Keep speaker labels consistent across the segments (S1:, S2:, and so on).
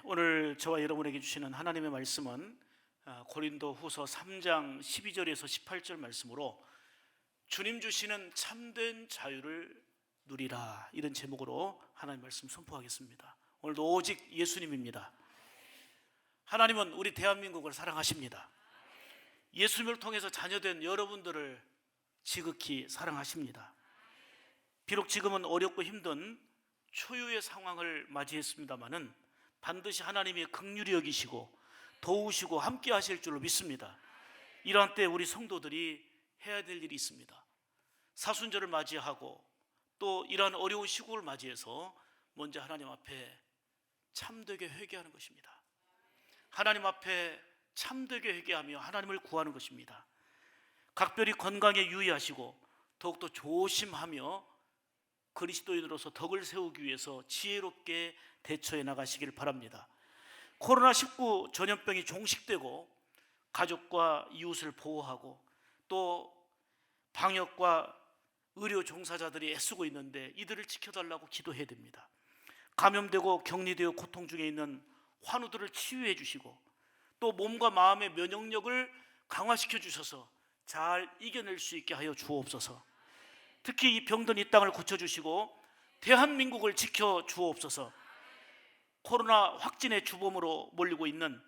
S1: 오늘 저와 여러분에게 주시는 하나님의 말씀은 고린도 후서 3장 12절에서 18절 말씀으로 주님 주시는 참된 자유를 누리라, 이런 제목으로 하나님 말씀 선포하겠습니다. 오늘도 오직 예수님입니다. 하나님은 우리 대한민국을 사랑하십니다. 예수님을 통해서 자녀된 여러분들을 지극히 사랑하십니다. 비록 지금은 어렵고 힘든 초유의 상황을 맞이했습니다마는 반드시 하나님이 긍휼히 여기시고 도우시고 함께 하실 줄로 믿습니다. 이러한 때 우리 성도들이 해야 될 일이 있습니다. 사순절을 맞이하고 또 이러한 어려운 시국을 맞이해서 먼저 하나님 앞에 참되게 회개하는 것입니다. 하나님 앞에 참되게 회개하며 하나님을 구하는 것입니다. 각별히 건강에 유의하시고 더욱더 조심하며 그리스도인으로서 덕을 세우기 위해서 지혜롭게 대처해 나가시길 바랍니다. 코로나19 전염병이 종식되고 가족과 이웃을 보호하고 또 방역과 의료 종사자들이 애쓰고 있는데 이들을 지켜달라고 기도해야 됩니다. 감염되고 격리되어 고통 중에 있는 환우들을 치유해 주시고 또 몸과 마음의 면역력을 강화시켜 주셔서 잘 이겨낼 수 있게 하여 주옵소서. 특히 이 병든 이 땅을 고쳐주시고 대한민국을 지켜주옵소서. 코로나 확진의 주범으로 몰리고 있는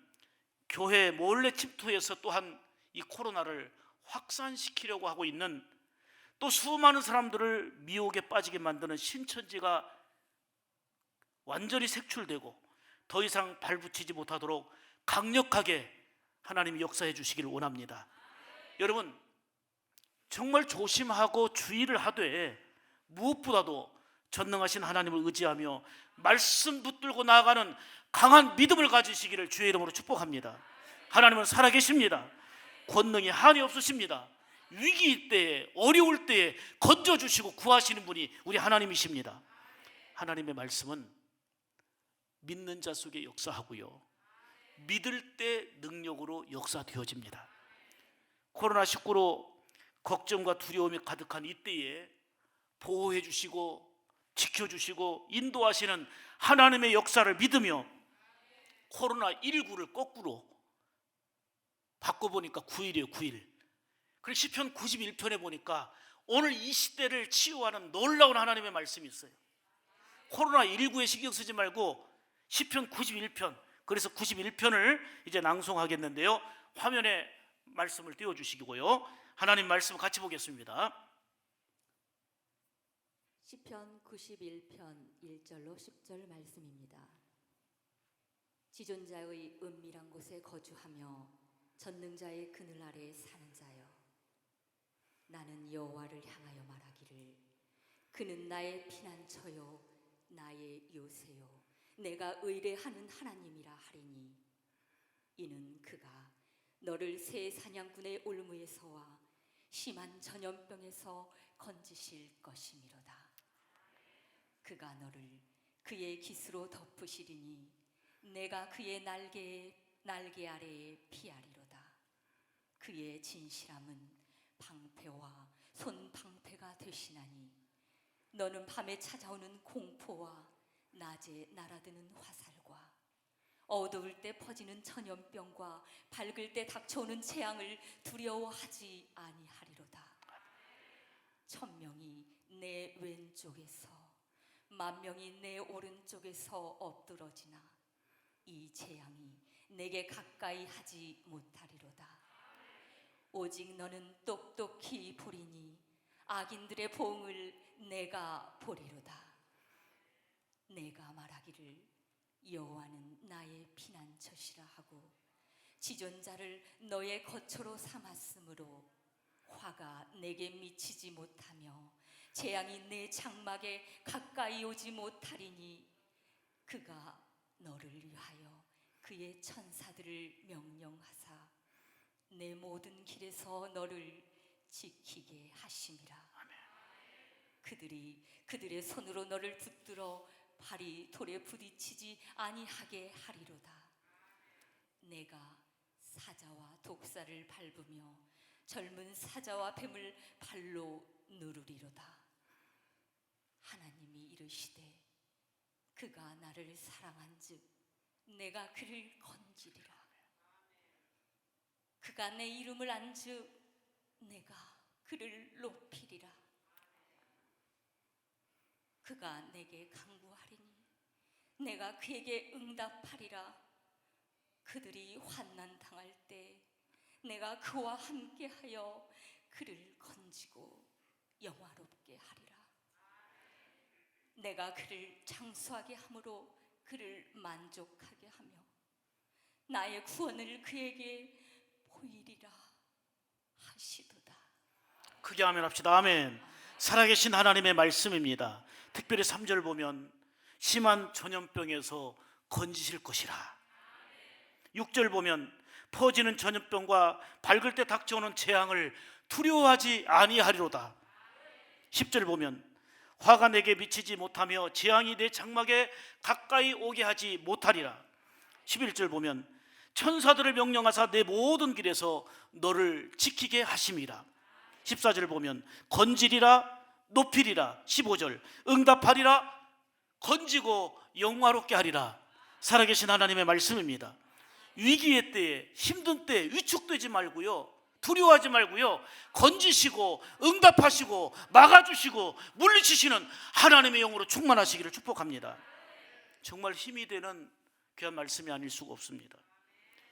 S1: 교회 몰래 침투해서 또한 이 코로나를 확산시키려고 하고 있는, 또 수많은 사람들을 미혹에 빠지게 만드는 신천지가 완전히 색출되고 더 이상 발붙이지 못하도록 강력하게 하나님이 역사해 주시기를 원합니다. 여러분, 정말 조심하고 주의를 하되 무엇보다도 전능하신 하나님을 의지하며 말씀 붙들고 나아가는 강한 믿음을 가지시기를 주의 이름으로 축복합니다. 하나님은 살아계십니다. 권능이 한이 없으십니다. 위기 때에, 어려울 때에 건져주시고 구하시는 분이 우리 하나님이십니다. 하나님의 말씀은 믿는 자 속에 역사하고요, 믿을 때 능력으로 역사되어집니다. 코로나19로 걱정과 두려움이 가득한 이때에 보호해 주시고 지켜주시고 인도하시는 하나님의 역사를 믿으며 코로나19를 거꾸로 바꿔보니까 9일이에요. 9일. 그리고 시편 91편에 보니까 오늘 이 시대를 치유하는 놀라운 하나님의 말씀이 있어요. 코로나19에 신경 쓰지 말고 시편 91편, 그래서 91편을 이제 낭송하겠는데요, 화면에 말씀을 띄워주시고요, 하나님 말씀 같이 보겠습니다.
S2: 시편 91편 1절로 10절 말씀입니다. 지존자의 은밀한 곳에 거주하며 전능자의 그늘 아래에 사는 자여, 나는 여호와를 향하여 말하기를 그는 나의 피난처요 나의 요새요 내가 의뢰하는 하나님이라 하리니, 이는 그가 너를 새 사냥꾼의 올무에서와 심한 전염병에서 건지실 것이미로다. 그가 너를 그의 깃으로 덮으시리니 내가 그의 날개 아래에 피하리로다. 그의 진실함은 방패와 손방패가 되시나니 너는 밤에 찾아오는 공포와 낮에 날아드는 화살과 어두울 때 퍼지는 전염병과 밝을 때 닥쳐오는 재앙을 두려워하지 아니하리로다. 1000명이 내 왼쪽에서 10,000명이 내 오른쪽에서 엎드러지나 이 재앙이 내게 가까이 하지 못하리로다. 오직 너는 똑똑히 보리니 악인들의 보응을 내가 보리로다. 내가 말하기를 여호와는 나의 피난처시라 하고 지존자를 너의 거처로 삼았으므로 화가 내게 미치지 못하며 재앙이 내 장막에 가까이 오지 못하리니, 그가 너를 위하여 그의 천사들을 명령하사 내 모든 길에서 너를 지키게 하심이라. 그들이 그들의 손으로 너를 붙들어 발이 돌에 부딪히지 아니하게 하리로다. 내가 사자와 독사를 밟으며 젊은 사자와 뱀을 발로 누르리로다. 하나님이 이르시되 그가 나를 사랑한즉 내가 그를 건지리라. 그가 내 이름을 안즉 내가 그를 높이리라. 그가 내게 간구하리니 내가 그에게 응답하리라. 그들이 환난 당할 때 내가 그와 함께하여 그를 건지고 영화롭게 하리라. 내가 그를 장수하게 함으로 그를 만족하게 하며 나의 구원을 그에게 보이리라 하시도다.
S1: 크게 아멘 합시다. 아멘. 살아계신 하나님의 말씀입니다. 특별히 3절 보면 심한 전염병에서 건지실 것이라. 6절 보면 퍼지는 전염병과 밝을 때 닥쳐오는 재앙을 두려워하지 아니하리로다. 10절 보면 화가 내게 미치지 못하며 재앙이 내 장막에 가까이 오게 하지 못하리라. 11절 보면 천사들을 명령하사 내 모든 길에서 너를 지키게 하심이라. 14절 보면 건지리라 높이리라. 15절 응답하리라 건지고 영화롭게 하리라. 살아계신 하나님의 말씀입니다. 위기의 때에 힘든 때에 위축되지 말고요, 두려워하지 말고요, 건지시고 응답하시고 막아주시고 물리치시는 하나님의 영으로 충만하시기를 축복합니다. 정말 힘이 되는 귀한 말씀이 아닐 수가 없습니다.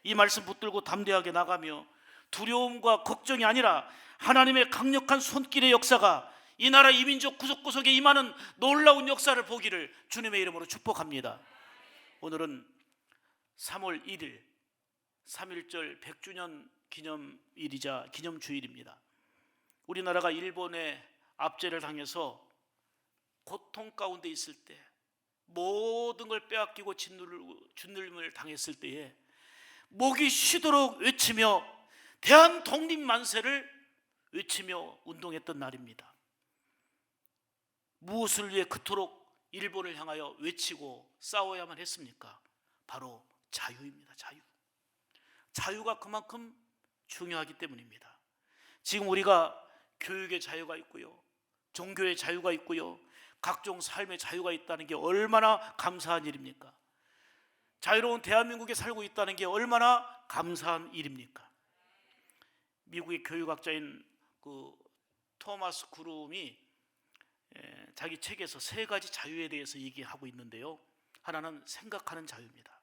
S1: 이 말씀 붙들고 담대하게 나가며 두려움과 걱정이 아니라 하나님의 강력한 손길의 역사가 이 나라 이민족 구석구석에 임하는 놀라운 역사를 보기를 주님의 이름으로 축복합니다. 오늘은 3월 1일 3.1절 100주년 기념일이자 기념주일입니다. 우리나라가 일본의 압제를 당해서 고통 가운데 있을 때, 모든 걸 빼앗기고 짓눌림을 당했을 때에 목이 쉬도록 외치며 대한 독립 만세를 외치며 운동했던 날입니다. 무엇을 위해 그토록 일본을 향하여 외치고 싸워야만 했습니까? 바로 자유입니다. 자유가 그만큼 중요하기 때문입니다. 지금 우리가 교육의 자유가 있고요, 종교의 자유가 있고요, 각종 삶의 자유가 있다는 게 얼마나 감사한 일입니까? 자유로운 대한민국에 살고 있다는 게 얼마나 감사한 일입니까? 미국의 교육학자인 토마스 그룸이 자기 책에서 3가지 자유에 대해서 얘기하고 있는데요, 하나는 생각하는 자유입니다.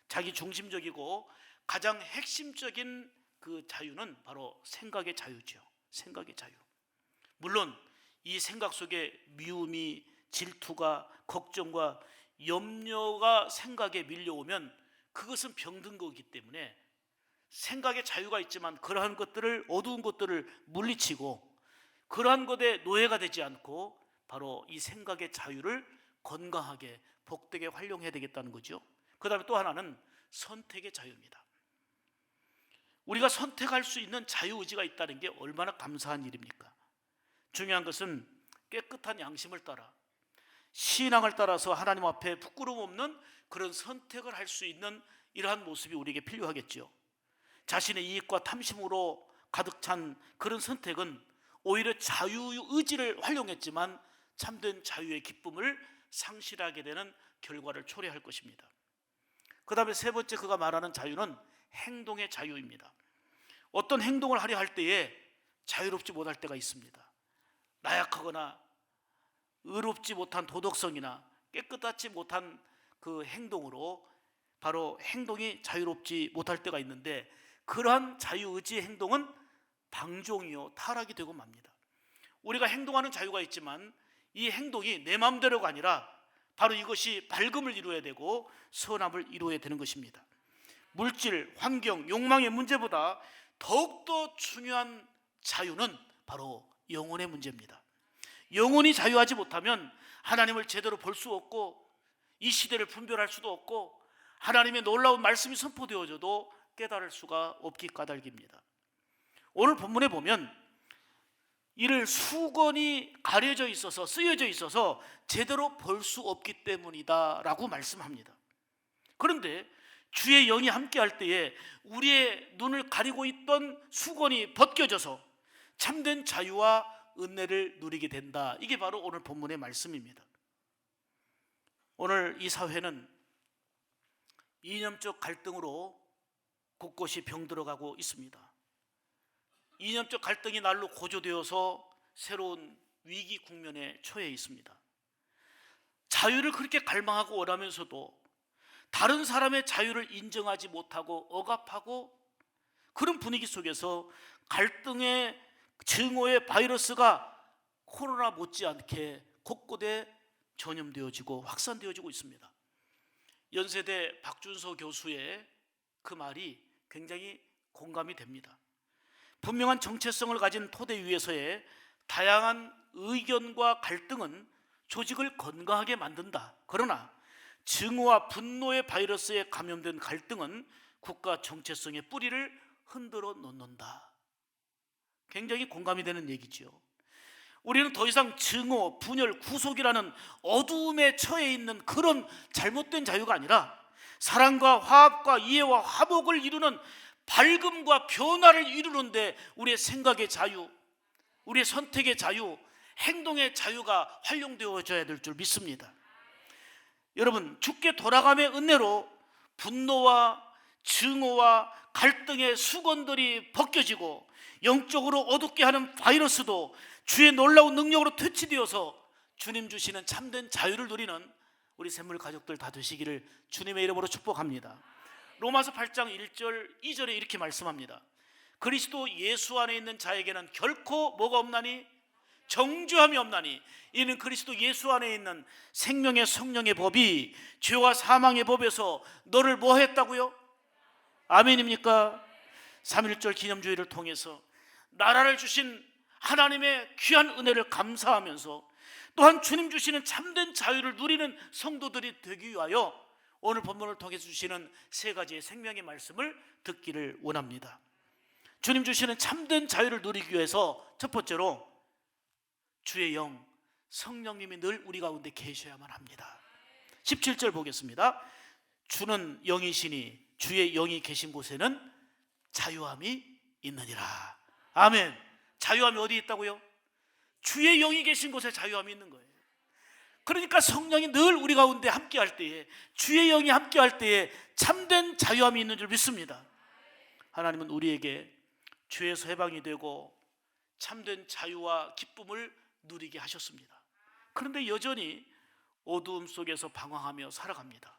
S1: 자기 중심적이고 가장 핵심적인 그 자유는 바로 생각의 자유죠. 생각의 자유. 물론 이 생각 속에 미움이, 질투가, 걱정과 염려가 생각에 밀려오면 그것은 병든 거기 때문에 생각의 자유가 있지만 그러한 것들을, 어두운 것들을 물리치고 그러한 것에 노예가 되지 않고 바로 이 생각의 자유를 건강하게 복되게 활용해야 되겠다는 거죠. 그 다음에 또 하나는 선택의 자유입니다. 우리가 선택할 수 있는 자유의지가 있다는 게 얼마나 감사한 일입니까? 중요한 것은 깨끗한 양심을 따라, 신앙을 따라서 하나님 앞에 부끄러움 없는 그런 선택을 할 수 있는 이러한 모습이 우리에게 필요하겠죠. 자신의 이익과 탐심으로 가득 찬 그런 선택은 오히려 자유의지를 활용했지만 참된 자유의 기쁨을 상실하게 되는 결과를 초래할 것입니다. 그 다음에 3번째 그가 말하는 자유는 행동의 자유입니다. 어떤 행동을 하려 할 때에 자유롭지 못할 때가 있습니다. 나약하거나 의롭지 못한 도덕성이나 깨끗하지 못한 그 행동으로 바로 행동이 자유롭지 못할 때가 있는데, 그러한 자유의지의 행동은 방종이요 타락이 되고 맙니다. 우리가 행동하는 자유가 있지만 이 행동이 내 마음대로가 아니라 바로 이것이 밝음을 이루어야 되고 선함을 이루어야 되는 것입니다. 물질, 환경, 욕망의 문제보다 더욱더 중요한 자유는 바로 영혼의 문제입니다. 영혼이 자유하지 못하면 하나님을 제대로 볼 수 없고 이 시대를 분별할 수도 없고 하나님의 놀라운 말씀이 선포되어져도 깨달을 수가 없기 까닭입니다. 오늘 본문에 보면 이를 수건이 가려져 있어서, 쓰여져 있어서 제대로 볼 수 없기 때문이다 라고 말씀합니다. 그런데 주의 영이 함께할 때에 우리의 눈을 가리고 있던 수건이 벗겨져서 참된 자유와 은혜를 누리게 된다. 이게 바로 오늘 본문의 말씀입니다. 오늘 이 사회는 이념적 갈등으로 곳곳이 병들어가고 있습니다. 이념적 갈등이 날로 고조되어서 새로운 위기 국면에 처해 있습니다. 자유를 그렇게 갈망하고 원하면서도 다른 사람의 자유를 인정하지 못하고 억압하고 그런 분위기 속에서 갈등의 증오의 바이러스가 코로나 못지않게 곳곳에 전염되어지고 확산되어지고 있습니다. 연세대 박준서 교수의 그 말이 굉장히 공감이 됩니다. 분명한 정체성을 가진 토대 위에서의 다양한 의견과 갈등은 조직을 건강하게 만든다. 그러나 증오와 분노의 바이러스에 감염된 갈등은 국가 정체성의 뿌리를 흔들어 놓는다. 굉장히 공감이 되는 얘기지요. 우리는 더 이상 증오, 분열, 구속이라는 어두움에 처해 있는 그런 잘못된 자유가 아니라 사랑과 화합과 이해와 화목을 이루는 밝음과 변화를 이루는데 우리의 생각의 자유, 우리의 선택의 자유, 행동의 자유가 활용되어져야 될 줄 믿습니다. 여러분, 주께 돌아감의 은혜로 분노와 증오와 갈등의 수건들이 벗겨지고 영적으로 어둡게 하는 바이러스도 주의 놀라운 능력으로 퇴치되어서 주님 주시는 참된 자유를 누리는 우리 샘물 가족들 다 되시기를 주님의 이름으로 축복합니다. 로마서 8장 1절 2절에 이렇게 말씀합니다. 그리스도 예수 안에 있는 자에게는 결코 뭐가 없나니? 정죄함이 없나니. 이는 그리스도 예수 안에 있는 생명의 성령의 법이 죄와 사망의 법에서 너를 뭐 했다고요? 아멘입니까? 3.1절 기념주의를 통해서 나라를 주신 하나님의 귀한 은혜를 감사하면서 또한 주님 주시는 참된 자유를 누리는 성도들이 되기 위하여 오늘 본문을 통해서 주시는 세 가지의 생명의 말씀을 듣기를 원합니다. 주님 주시는 참된 자유를 누리기 위해서 첫 번째로 주의 영 성령님이 늘 우리 가운데 계셔야만 합니다. 17절 보겠습니다. 주는 영이시니 주의 영이 계신 곳에는 자유함이 있느니라. 아멘. 자유함이 어디 있다고요? 주의 영이 계신 곳에 자유함이 있는 거예요. 그러니까 성령이 늘 우리 가운데 함께할 때에, 주의 영이 함께할 때에 참된 자유함이 있는 줄 믿습니다. 하나님은 우리에게 죄에서 해방이 되고 참된 자유와 기쁨을 누리게 하셨습니다. 그런데 여전히 어두움 속에서 방황하며 살아갑니다.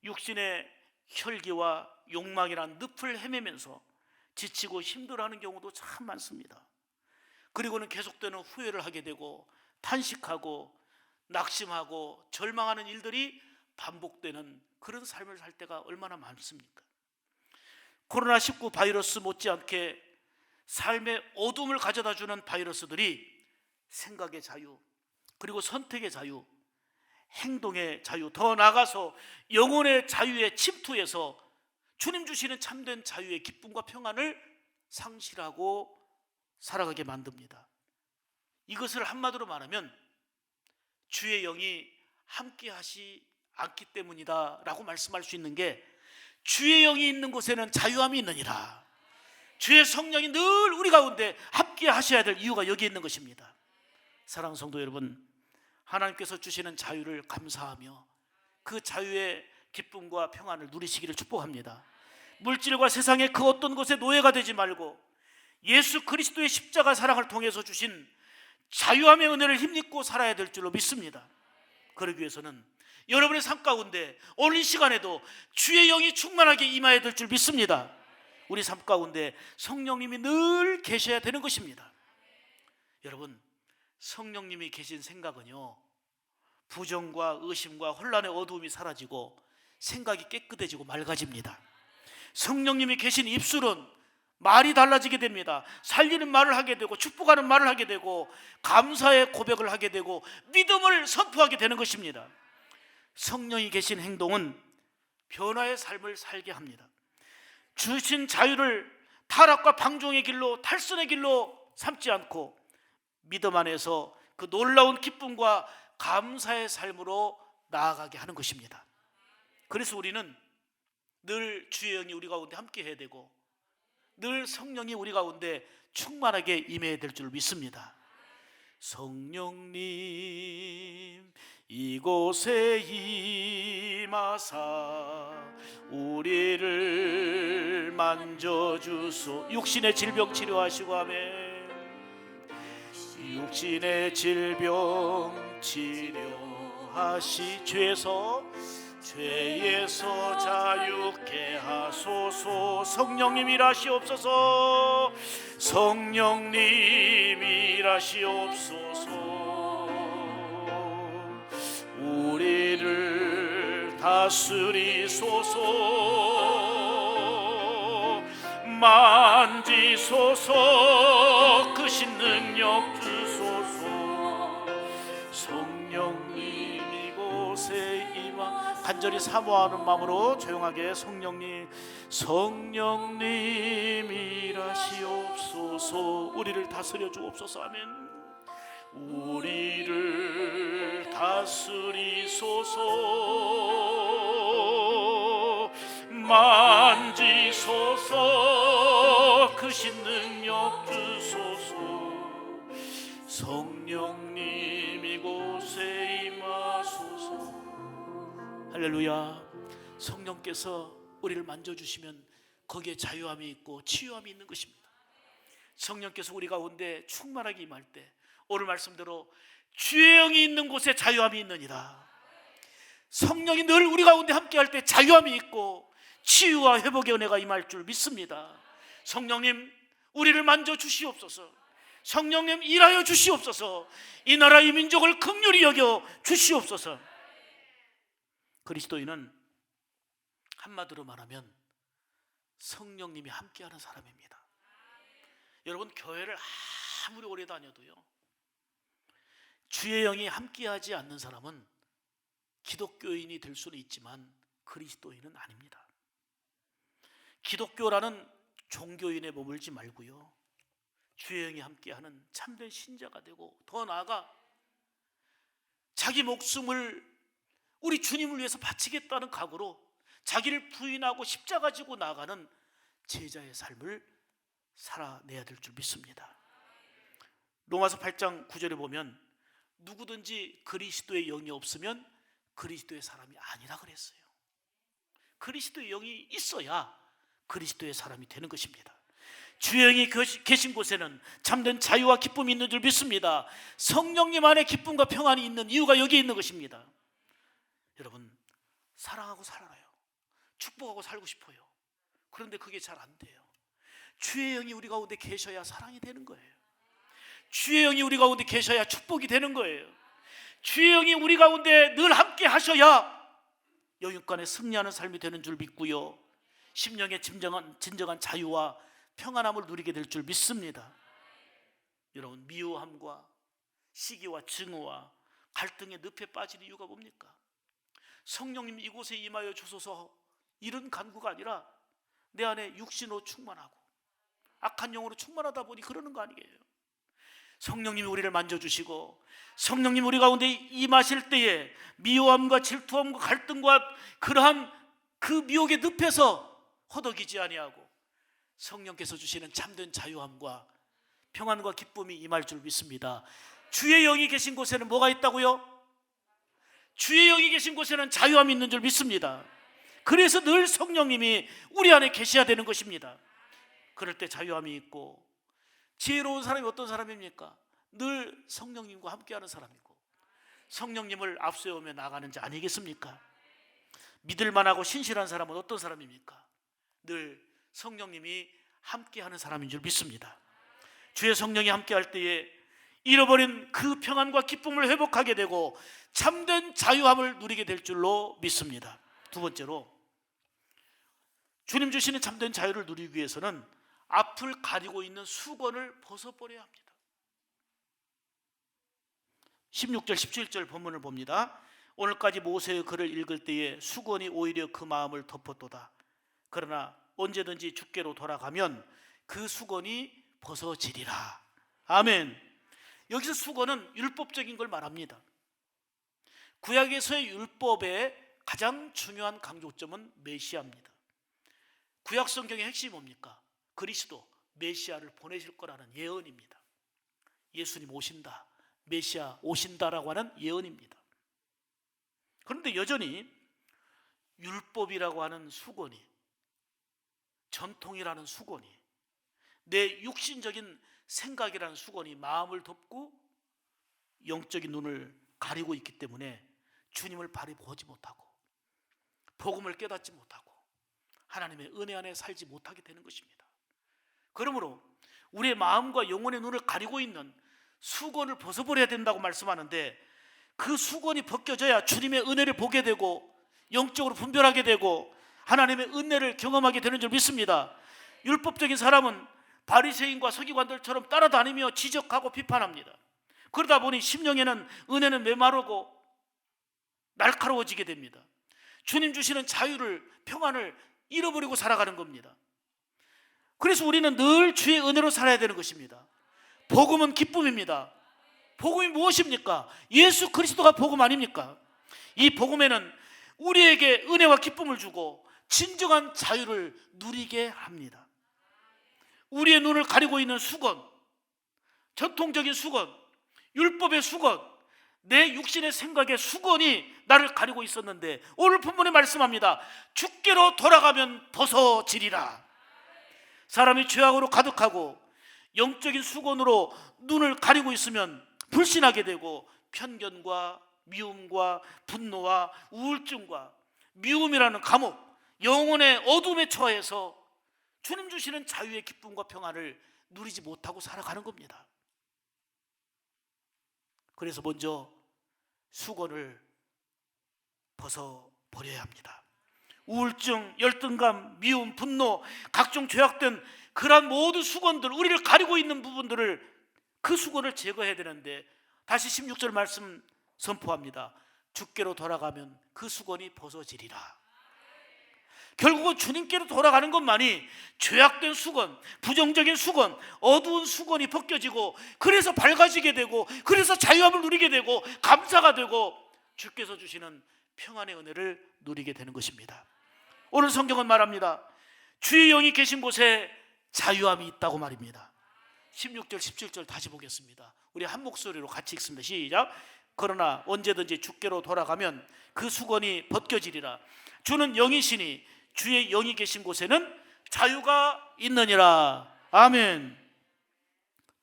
S1: 육신의 혈기와 욕망이란 늪을 헤매면서 지치고 힘들어하는 경우도 참 많습니다. 그리고는 계속되는 후회를 하게 되고 탄식하고 낙심하고 절망하는 일들이 반복되는 그런 삶을 살 때가 얼마나 많습니까? 코로나19 바이러스 못지않게 삶의 어둠을 가져다주는 바이러스들이 생각의 자유, 그리고 선택의 자유, 행동의 자유, 더 나아가서 영혼의 자유에 침투해서 주님 주시는 참된 자유의 기쁨과 평안을 상실하고 살아가게 만듭니다. 이것을 한마디로 말하면 주의 영이 함께 하시 않기 때문이다 라고 말씀할 수 있는 게, 주의 영이 있는 곳에는 자유함이 있느니라. 주의 성령이 늘 우리 가운데 함께 하셔야 될 이유가 여기 있는 것입니다. 사랑하는 성도 여러분, 하나님께서 주시는 자유를 감사하며 그 자유의 기쁨과 평안을 누리시기를 축복합니다. 물질과 세상의 그 어떤 것에 노예가 되지 말고 예수 그리스도의 십자가 사랑을 통해서 주신 자유함의 은혜를 힘입고 살아야 될 줄로 믿습니다. 그러기 위해서는 여러분의 삶 가운데 오늘 이 시간에도 주의 영이 충만하게 임하여야 될 줄 믿습니다. 우리 삶 가운데 성령님이 늘 계셔야 되는 것입니다. 여러분, 성령님이 계신 생각은요, 부정과 의심과 혼란의 어두움이 사라지고 생각이 깨끗해지고 맑아집니다. 성령님이 계신 입술은 말이 달라지게 됩니다. 살리는 말을 하게 되고 축복하는 말을 하게 되고 감사의 고백을 하게 되고 믿음을 선포하게 되는 것입니다. 성령이 계신 행동은 변화의 삶을 살게 합니다. 주신 자유를 타락과 방종의 길로, 탈선의 길로 삼지 않고 믿음 안에서 그 놀라운 기쁨과 감사의 삶으로 나아가게 하는 것입니다. 그래서 우리는 늘 주의 영이 우리 가운데 함께 해야 되고 늘 성령이 우리 가운데 충만하게 임해야 될 줄 믿습니다. 성령님 이곳에 임하사 우리를 만져주소. 육신의 질병 치료하시고 아멘. 육신의 질병 치료하시. 죄에서 자유케 하소서. 성령님 일하시옵소서. 성령님 일하시옵소서. 우리를 다스리소서. 만지소서. 크신 능력 주소서. 성령님 이곳에 임하. 간절히 사모하는 마음으로 조용하게 성령님 일하시옵소서. 우리를 다스려 주옵소서. 아멘. 우리를 다스리소서. 만지소서. 크신 능력 주소서. 성령님 이곳에 임하소서. 할렐루야. 성령께서 우리를 만져주시면 거기에 자유함이 있고 치유함이 있는 것입니다. 성령께서 우리 가운데 충만하게 임할 때 오늘 말씀대로 주의 영이 있는 곳에 자유함이 있느니라. 성령이 늘 우리 가운데 함께할 때 자유함이 있고 치유와 회복의 은혜가 임할 줄 믿습니다. 성령님 우리를 만져주시옵소서. 성령님 일하여 주시옵소서. 이 나라 이 민족을 긍휼히 여겨 주시옵소서. 그리스도인은 한마디로 말하면 성령님이 함께하는 사람입니다. 여러분 교회를 아무리 오래 다녀도요, 주의 영이 함께하지 않는 사람은 기독교인이 될 수는 있지만 그리스도인은 아닙니다. 기독교라는 종교인에 머물지 말고요, 주의 영이 함께하는 참된 신자가 되고 더 나아가 자기 목숨을 우리 주님을 위해서 바치겠다는 각오로 자기를 부인하고 십자가 지고 나아가는 제자의 삶을 살아내야 될 줄 믿습니다. 로마서 8장 9절에 보면 누구든지 그리스도의 영이 없으면 그리스도의 사람이 아니라 그랬어요. 그리스도의 영이 있어야 그리스도의 사람이 되는 것입니다. 주의 영이 계신 곳에는 참된 자유와 기쁨이 있는 줄 믿습니다. 성령님 안에 기쁨과 평안이 있는 이유가 여기에 있는 것입니다. 여러분 사랑하고 살아요. 축복하고 살고 싶어요. 그런데 그게 잘 안 돼요. 주의 영이 우리 가운데 계셔야 사랑이 되는 거예요. 주의 영이 우리 가운데 계셔야 축복이 되는 거예요. 주의 영이 우리 가운데 늘 함께 하셔야 영육간에 승리하는 삶이 되는 줄 믿고요, 심령의 진정한 자유와 평안함을 누리게 될 줄 믿습니다. 여러분 미워함과 시기와 증오와 갈등의 늪에 빠진 이유가 뭡니까? 성령님 이곳에 임하여 주소서 이런 간구가 아니라 내 안에 육신으로 충만하고 악한 영으로 충만하다 보니 그러는 거 아니에요. 성령님이 우리를 만져주시고 성령님 우리 가운데 임하실 때에 미워함과 질투함과 갈등과 그러한 그 미혹의 늪에서 허덕이지 아니하고 성령께서 주시는 참된 자유함과 평안과 기쁨이 임할 줄 믿습니다. 주의 영이 계신 곳에는 뭐가 있다고요? 주의 영이 계신 곳에는 자유함이 있는 줄 믿습니다. 그래서 늘 성령님이 우리 안에 계셔야 되는 것입니다. 그럴 때 자유함이 있고, 지혜로운 사람이 어떤 사람입니까? 늘 성령님과 함께하는 사람이고 성령님을 앞세우며 나가는 자 아니겠습니까? 믿을만하고 신실한 사람은 어떤 사람입니까? 늘 성령님이 함께하는 사람인 줄 믿습니다. 주의 성령이 함께할 때에 잃어버린 그 평안과 기쁨을 회복하게 되고 참된 자유함을 누리게 될 줄로 믿습니다. 두 번째로, 주님 주시는 참된 자유를 누리기 위해서는 앞을 가리고 있는 수건을 벗어버려야 합니다. 16절 17절 본문을 봅니다. 오늘까지 모세의 글을 읽을 때에 수건이 오히려 그 마음을 덮었도다. 그러나 언제든지 주께로 돌아가면 그 수건이 벗어지리라. 아멘. 여기서 수건은 율법적인 걸 말합니다. 구약에서의 율법의 가장 중요한 강조점은 메시아입니다. 구약 성경의 핵심이 뭡니까? 그리스도, 메시아를 보내실 거라는 예언입니다. 예수님 오신다, 메시아 오신다라고 하는 예언입니다. 그런데 여전히 율법이라고 하는 수건이, 전통이라는 수건이, 내 육신적인 생각이라는 수건이 마음을 덮고 영적인 눈을 가리고 있기 때문에 주님을 바로 보지 못하고 복음을 깨닫지 못하고 하나님의 은혜 안에 살지 못하게 되는 것입니다. 그러므로 우리의 마음과 영혼의 눈을 가리고 있는 수건을 벗어버려야 된다고 말씀하는데, 그 수건이 벗겨져야 주님의 은혜를 보게 되고 영적으로 분별하게 되고 하나님의 은혜를 경험하게 되는 줄 믿습니다. 율법적인 사람은 바리새인과 서기관들처럼 따라다니며 지적하고 비판합니다. 그러다 보니 심령에는 은혜는 메마르고 날카로워지게 됩니다. 주님 주시는 자유를, 평안을 잃어버리고 살아가는 겁니다. 그래서 우리는 늘 주의 은혜로 살아야 되는 것입니다. 복음은 기쁨입니다. 복음이 무엇입니까? 예수 그리스도가 복음 아닙니까? 이 복음에는 우리에게 은혜와 기쁨을 주고 진정한 자유를 누리게 합니다. 우리의 눈을 가리고 있는 수건, 전통적인 수건, 율법의 수건, 내 육신의 생각의 수건이 나를 가리고 있었는데 오늘 본문에 말씀합니다. 주께로 돌아가면 벗어지리라. 사람이 죄악으로 가득하고 영적인 수건으로 눈을 가리고 있으면 불신하게 되고 편견과 미움과 분노와 우울증과 미움이라는 감옥, 영혼의 어둠에 처해서 주님 주시는 자유의 기쁨과 평안을 누리지 못하고 살아가는 겁니다. 그래서 먼저 수건을 벗어버려야 합니다. 우울증, 열등감, 미움, 분노, 각종 죄악된 그러한 모든 수건들, 우리를 가리고 있는 부분들을, 그 수건을 제거해야 되는데 다시 16절 말씀 선포합니다. 주께로 돌아가면 그 수건이 벗어지리라. 결국은 주님께로 돌아가는 것만이 죄악된 수건, 부정적인 수건, 어두운 수건이 벗겨지고 그래서 밝아지게 되고 그래서 자유함을 누리게 되고 감사가 되고 주께서 주시는 평안의 은혜를 누리게 되는 것입니다. 오늘 성경은 말합니다. 주의 영이 계신 곳에 자유함이 있다고 말입니다. 16절 17절 다시 보겠습니다. 우리 한 목소리로 같이 읽습니다. 시작. 그러나 언제든지 주께로 돌아가면 그 수건이 벗겨지리라. 주는 영이시니 주의 영이 계신 곳에는 자유가 있느니라. 아멘.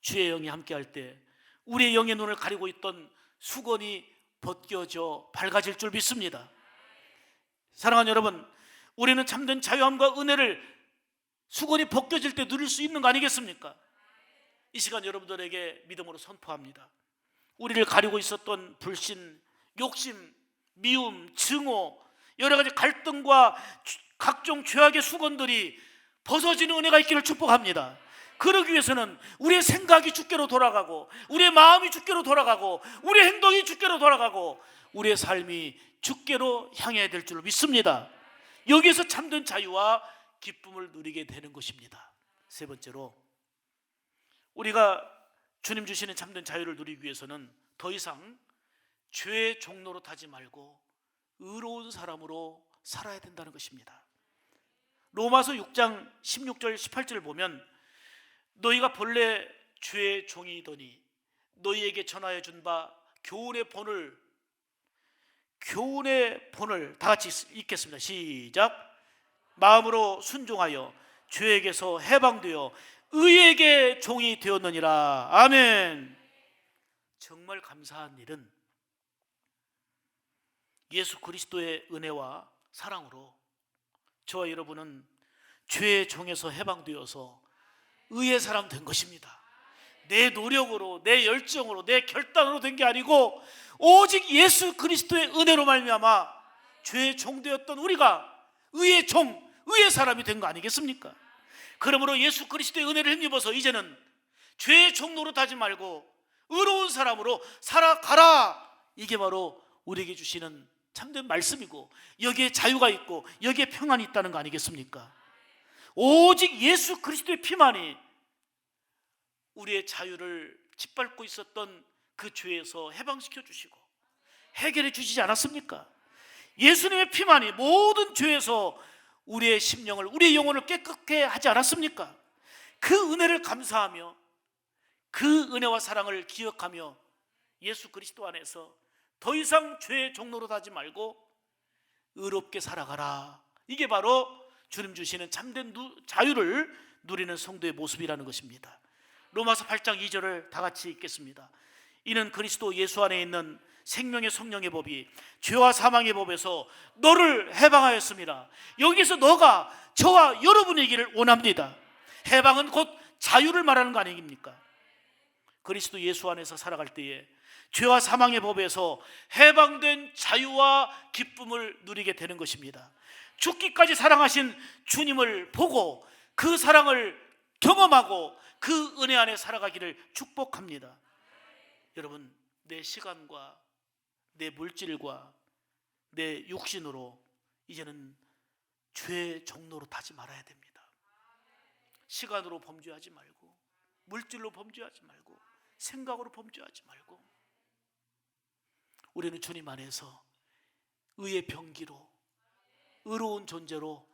S1: 주의 영이 함께할 때 우리의 영의 눈을 가리고 있던 수건이 벗겨져 밝아질 줄 믿습니다. 사랑하는 여러분, 우리는 참된 자유함과 은혜를 수건이 벗겨질 때 누릴 수 있는 거 아니겠습니까? 이 시간 여러분들에게 믿음으로 선포합니다. 우리를 가리고 있었던 불신, 욕심, 미움, 증오, 여러 가지 갈등과 각종 죄악의 수건들이 벗어지는 은혜가 있기를 축복합니다. 그러기 위해서는 우리의 생각이 주께로 돌아가고 우리의 마음이 주께로 돌아가고 우리의 행동이 주께로 돌아가고 우리의 삶이 주께로 향해야 될 줄 믿습니다. 여기에서 참된 자유와 기쁨을 누리게 되는 것입니다. 세 번째로, 우리가 주님 주시는 참된 자유를 누리기 위해서는 더 이상 죄의 종로로 타지 말고 의로운 사람으로 살아야 된다는 것입니다. 로마서 6장 16절 18절을 보면 너희가 본래 죄의 종이더니 너희에게 전하여 준 바 교훈의 본을 다 같이 읽겠습니다. 시작. 마음으로 순종하여 죄에게서 해방되어 의에게 종이 되었느니라. 아멘. 정말 감사한 일은 예수 그리스도의 은혜와 사랑으로 저와 여러분은 죄의 종에서 해방되어서 의의 사람 된 것입니다. 내 노력으로, 내 열정으로, 내 결단으로 된 게 아니고 오직 예수 그리스도의 은혜로 말미암아 죄의 종 되었던 우리가 의의 종, 의의 사람이 된 거 아니겠습니까? 그러므로 예수 그리스도의 은혜를 힘입어서 이제는 죄의 종 노릇하지 말고 의로운 사람으로 살아가라. 이게 바로 우리에게 주시는 참된 말씀이고 여기에 자유가 있고 여기에 평안이 있다는 거 아니겠습니까? 오직 예수 그리스도의 피만이 우리의 자유를 짓밟고 있었던 그 죄에서 해방시켜 주시고 해결해 주시지 않았습니까? 예수님의 피만이 모든 죄에서 우리의 심령을, 우리의 영혼을 깨끗게 하지 않았습니까? 그 은혜를 감사하며 그 은혜와 사랑을 기억하며 예수 그리스도 안에서 더 이상 죄의 종로로 하지 말고 의롭게 살아가라. 이게 바로 주님 주시는 참된 자유를 누리는 성도의 모습이라는 것입니다. 로마서 8장 2절을 다 같이 읽겠습니다. 이는 그리스도 예수 안에 있는 생명의 성령의 법이 죄와 사망의 법에서 너를 해방하였습니다. 여기서 너가 저와 여러분이기를 원합니다. 해방은 곧 자유를 말하는 거 아닙니까? 그리스도 예수 안에서 살아갈 때에 죄와 사망의 법에서 해방된 자유와 기쁨을 누리게 되는 것입니다. 죽기까지 사랑하신 주님을 보고 그 사랑을 경험하고 그 은혜 안에 살아가기를 축복합니다. 여러분, 내 시간과 내 물질과 내 육신으로 이제는 죄의 종로로 타지 말아야 됩니다. 시간으로 범죄하지 말고, 물질로 범죄하지 말고, 생각으로 범죄하지 말고, 우리는 주님 안에서 의의 병기로 의로운 존재로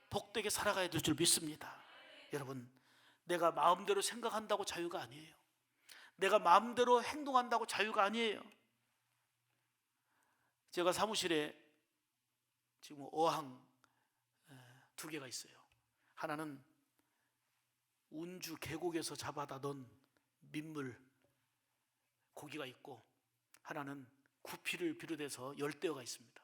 S1: 복되게 살아가야 될 줄 믿습니다. 여러분, 내가 마음대로 생각한다고 자유가 아니에요. 내가 마음대로 행동한다고 자유가 아니에요. 제가 사무실에 지금 어항 2개가 있어요. 하나는 운주 계곡에서 잡아다 넣은 민물 고기가 있고, 하나는 구피를 비롯해서 열대어가 있습니다.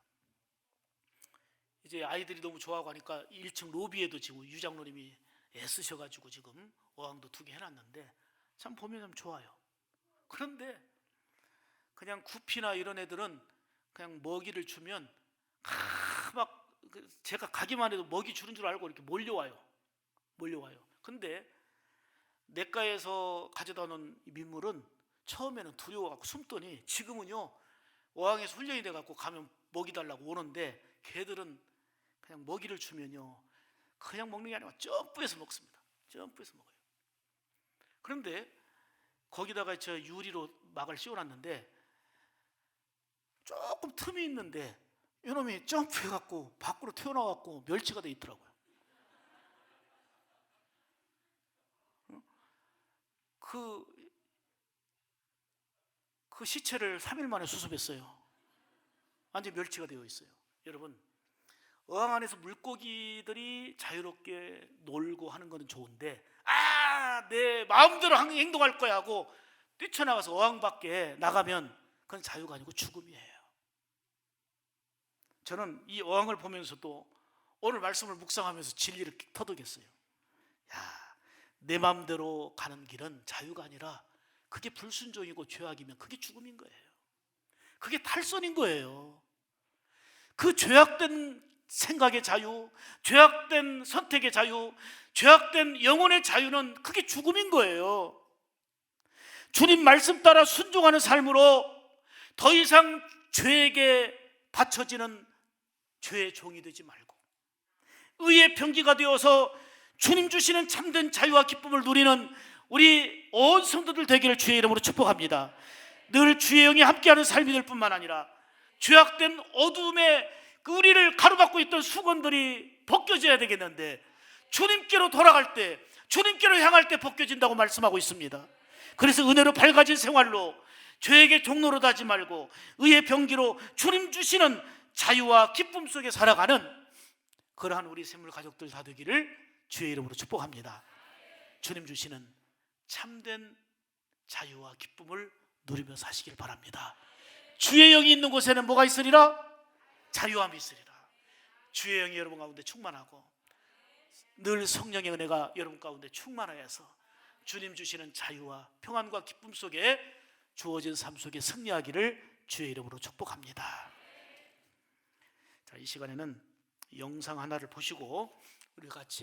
S1: 이제 아이들이 너무 좋아하고 하니까 1층 로비에도 지금 유장로님이 애쓰셔가지고 지금 어항도 2개 해놨는데 참 보면 참 좋아요. 그런데 그냥 구피나 이런 애들은 그냥 먹이를 주면 막 제가 가기만 해도 먹이 주는 줄 알고 이렇게 몰려와요. 근데 냇가에서 가져다 놓은 민물은 처음에는 두려워갖고 숨더니 지금은요, 어항에서 훈련이 돼갖고 가면 먹이 달라고 오는데, 걔들은 그냥 먹이를 주면요 그냥 먹는 게 아니라 점프해서 먹습니다. 점프해서 먹어요. 그런데 거기다가 저 유리로 막을 씌워놨는데 조금 틈이 있는데 이놈이 점프해갖고 밖으로 튀어나와갖고 멸치가 돼 있더라고요. 그 시체를 3일 만에 수습했어요. 완전 멸치가 되어 있어요. 여러분, 어항 안에서 물고기들이 자유롭게 놀고 하는 것은 좋은데, 내 마음대로 행동할 거야 하고 뛰쳐나가서 어항 밖에 나가면 그건 자유가 아니고 죽음이에요. 저는 이 어항을 보면서도 오늘 말씀을 묵상하면서 진리를 터득했어요. 내 마음대로 가는 길은 자유가 아니라 그게 불순종이고 죄악이면 그게 죽음인 거예요. 그게 탈선인 거예요. 그 죄악된 생각의 자유, 죄악된 선택의 자유, 죄악된 영혼의 자유는 그게 죽음인 거예요. 주님 말씀 따라 순종하는 삶으로 더 이상 죄에게 받쳐지는 죄의 종이 되지 말고 의의 병기가 되어서 주님 주시는 참된 자유와 기쁨을 누리는 우리 온 성도들 되기를 주의 이름으로 축복합니다. 늘 주의 영이 함께하는 삶이 될 뿐만 아니라 죄악된 어둠에 우리를 가로막고 있던 수건들이 벗겨져야 되겠는데, 주님께로 돌아갈 때, 주님께로 향할 때 벗겨진다고 말씀하고 있습니다. 그래서 은혜로 밝아진 생활로 죄에게 종로로 가지 말고 의의 병기로 주님 주시는 자유와 기쁨 속에 살아가는 그러한 우리 샘물 가족들 다 되기를 주의 이름으로 축복합니다. 주님 주시는 참된 자유와 기쁨을 누리며 사시길 바랍니다. 주의 영이 있는 곳에는 뭐가 있으리라? 자유함이 있으리라. 주의 영이 여러분 가운데 충만하고 늘 성령의 은혜가 여러분 가운데 충만하여서 주님 주시는 자유와 평안과 기쁨 속에 주어진 삶 속에 승리하기를 주의 이름으로 축복합니다. 자, 이 시간에는 영상 하나를 보시고 우리 같이